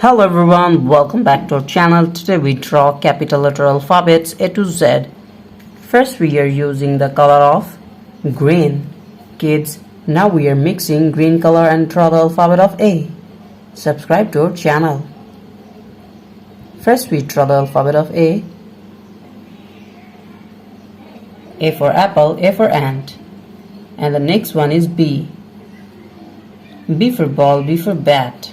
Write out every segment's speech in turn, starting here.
Hello everyone, welcome back to our channel. Today we draw capital letter alphabets A to Z. First we are using the color of green. Kids, now we are mixing green color and draw the alphabet of A. Subscribe to our channel. First we draw the alphabet of A. A for apple, A for ant. And the next one is B. B for ball, B for bat.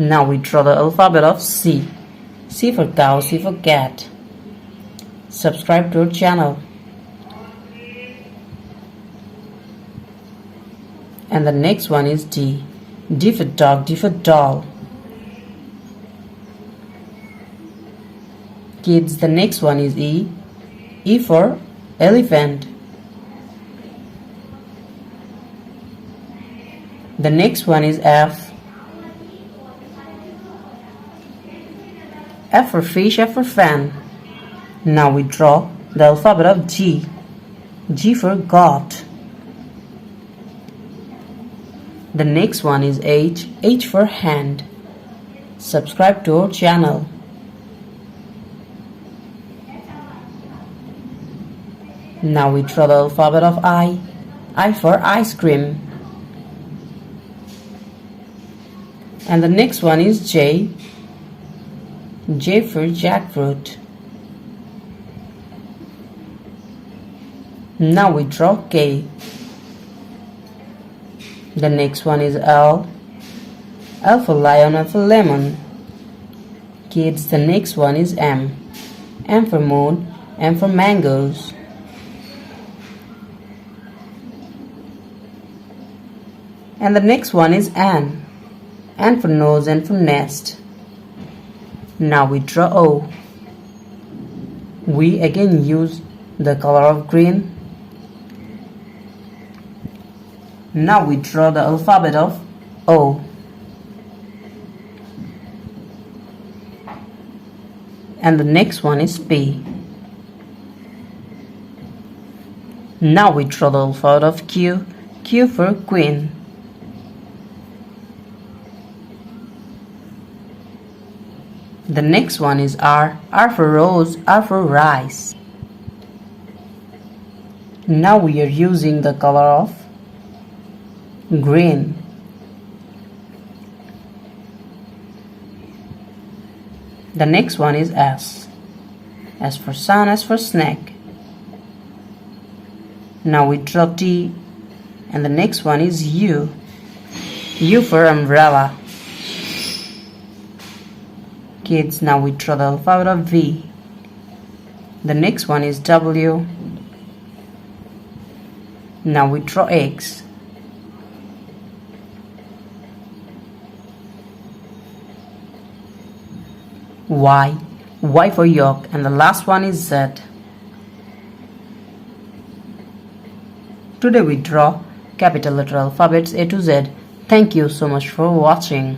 Now we draw the alphabet of C. C for cow, C for cat. Subscribe to our channel. And the next one is D. D for dog, D for doll. Kids, the next one is E. E for elephant. The next one is F. F for fish, F for fan. Now we draw the alphabet of G. G for goat. The next one is H. H for hand. Subscribe to our channel. Now we draw the alphabet of I. I for ice cream. And the next one is J. J for jackfruit. Now we draw K. The next one is L. L for lion, L for lemon. Kids, the next one is M. M for moon, M for mangoes. And the next one is N. N for nose, N for nest. Now we draw O. We again use the color of green. Now we draw the alphabet of O. And the next one is P. Now we draw the alphabet of Q. Q for queen. The next one is R. R for rose, R for rice. Now we are using the color of green. The next one is S. S for sun, S for snake. Now we draw T. And the next one is U. U for umbrella. Kids, now we draw the alphabet of V. The next one is W. Now we draw X. Y. Y for yolk. And the last one is Z. Today we draw capital letter alphabets A to Z. Thank you so much for watching.